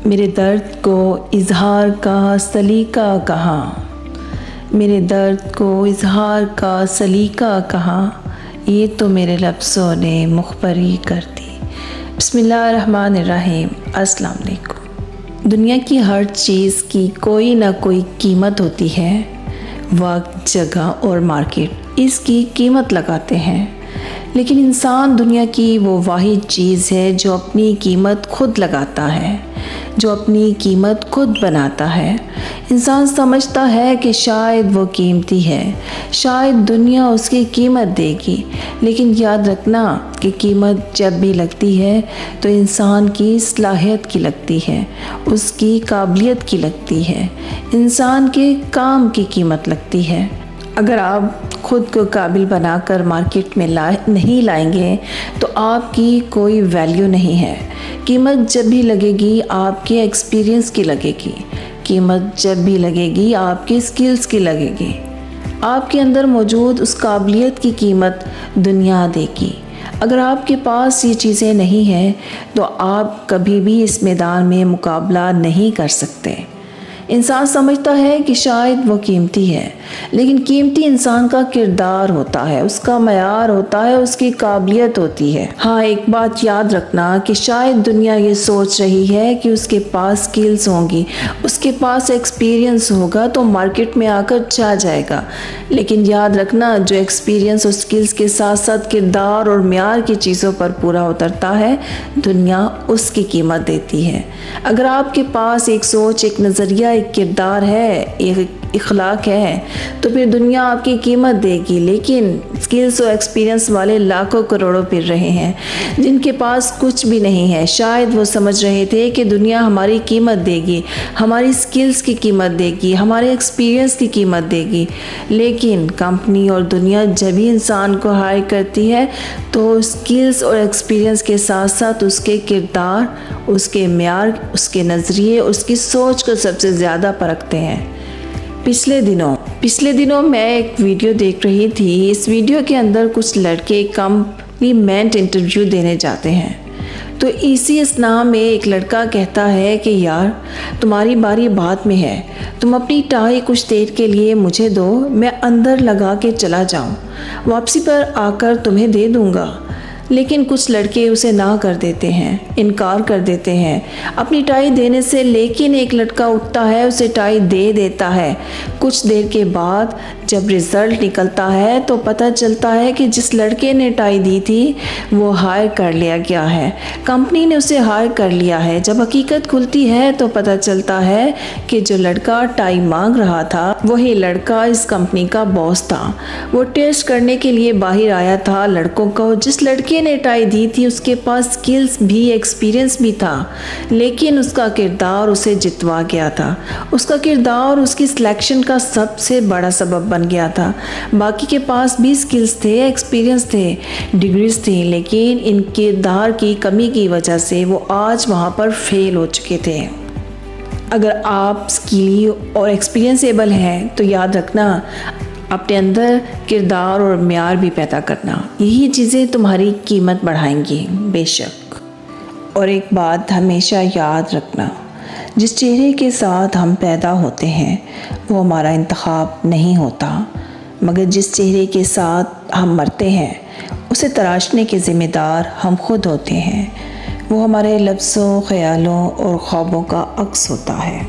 میرے درد کو اظہار کا سلیقہ کہاں، میرے درد کو اظہار کا سلیقہ کہاں، یہ تو میرے لفظوں نے مخبری کر دی۔ بسم اللہ الرحمن الرحیم۔ السلام علیکم۔ دنیا کی ہر چیز کی کوئی نہ کوئی قیمت ہوتی ہے۔ وقت، جگہ اور مارکیٹ اس کی قیمت لگاتے ہیں، لیکن انسان دنیا کی وہ واحد چیز ہے جو اپنی قیمت خود لگاتا ہے، جو اپنی قیمت خود بناتا ہے۔ انسان سمجھتا ہے کہ شاید وہ قیمتی ہے، شاید دنیا اس کی قیمت دے گی، لیکن یاد رکھنا کہ قیمت جب بھی لگتی ہے تو انسان کی صلاحیت کی لگتی ہے، اس کی قابلیت کی لگتی ہے، انسان کے کام کی قیمت لگتی ہے۔ اگر آپ خود کو قابل بنا کر مارکیٹ میں نہیں لائیں گے تو آپ کی کوئی ویلیو نہیں ہے۔ قیمت جب بھی لگے گی آپ کے ایکسپیرینس کی لگے گی، قیمت جب بھی لگے گی آپ کے سکلز کی لگے گی، آپ کے اندر موجود اس قابلیت کی قیمت دنیا دے گی۔ اگر آپ کے پاس یہ چیزیں نہیں ہیں تو آپ کبھی بھی اس میدان میں مقابلہ نہیں کر سکتے۔ انسان سمجھتا ہے کہ شاید وہ قیمتی ہے، لیکن قیمتی انسان کا کردار ہوتا ہے، اس کا معیار ہوتا ہے، اس کی قابلیت ہوتی ہے۔ ہاں، ایک بات یاد رکھنا کہ شاید دنیا یہ سوچ رہی ہے کہ اس کے پاس سکلز ہوں گی، اس کے پاس ایکسپیرینس ہوگا تو مارکیٹ میں آ کر چھا جائے گا، لیکن یاد رکھنا جو ایکسپیرینس اور سکلز کے ساتھ ساتھ کردار اور معیار کی چیزوں پر پورا اترتا ہے، دنیا اس کی قیمت دیتی ہے۔ اگر آپ کے پاس ایک سوچ، ایک نظریہ، ایک کردار ہے، ایک اخلاق ہے تو پھر دنیا آپ کی قیمت دے گی، لیکن سکلز اور ایکسپیرینس والے لاکھوں کروڑوں پھر رہے ہیں جن کے پاس کچھ بھی نہیں ہے۔ شاید وہ سمجھ رہے تھے کہ دنیا ہماری قیمت دے گی، ہماری سکلز کی قیمت دے گی، ہمارے ایکسپیرینس کی قیمت دے گی، لیکن کمپنی اور دنیا جب ہی انسان کو ہائر کرتی ہے تو سکلز اور ایکسپیرینس کے ساتھ ساتھ اس کے کردار، اس کے معیار، اس کے نظریے، اس کی سوچ کو سب سے زیادہ پرکھتے ہیں۔ پچھلے دنوں میں ایک ویڈیو دیکھ رہی تھی۔ اس ویڈیو کے اندر کچھ لڑکے کمپلیمنٹ انٹرویو دینے جاتے ہیں تو اسی اثناء میں ایک لڑکا کہتا ہے کہ یار تمہاری باری بعد میں ہے، تم اپنی ٹائی کچھ دیر کے لیے مجھے دو، میں اندر لگا کے چلا جاؤں، واپسی پر آ کر تمہیں دے دوں گا۔ لیکن کچھ لڑکے اسے نہ کر دیتے ہیں، انکار کر دیتے ہیں اپنی ٹائی دینے سے، لیکن ایک لڑکا اٹھتا ہے، اسے ٹائی دے دیتا ہے۔ کچھ دیر کے بعد جب رزلٹ نکلتا ہے تو پتہ چلتا ہے کہ جس لڑکے نے ٹائی دی تھی وہ ہائر کر لیا گیا ہے، کمپنی نے اسے ہائر کر لیا ہے۔ جب حقیقت کھلتی ہے تو پتہ چلتا ہے کہ جو لڑکا ٹائی مانگ رہا تھا وہی لڑکا اس کمپنی کا باس تھا۔ وہ ٹیسٹ کرنے کے لیے باہر آیا تھا لڑکوں کو۔ جس لڑکے نے ٹائی دی تھی اس کے پاس سکلز بھی، ایکسپیرینس بھی تھا، لیکن اس کا کردار اسے جتوا گیا تھا۔ اس کا کردار اس کی سلیکشن کا سب سے بڑا سبب بن گیا تھا۔ باقی کے پاس بھی سکلز تھے، ایکسپیرینس تھے، ڈگریز تھیں، لیکن ان کردار کی کمی کی وجہ سے وہ آج وہاں پر فیل ہو چکے تھے۔ اگر آپ سکلی اور ایکسپیرینسیبل ہیں تو یاد رکھنا اپنے اندر کردار اور معیار بھی پیدا کرنا، یہی چیزیں تمہاری قیمت بڑھائیں گی بے شک۔ اور ایک بات ہمیشہ یاد رکھنا، جس چہرے کے ساتھ ہم پیدا ہوتے ہیں وہ ہمارا انتخاب نہیں ہوتا، مگر جس چہرے کے ساتھ ہم مرتے ہیں اسے تراشنے کے ذمہ دار ہم خود ہوتے ہیں۔ وہ ہمارے لفظوں، خیالوں اور خوابوں کا عکس ہوتا ہے۔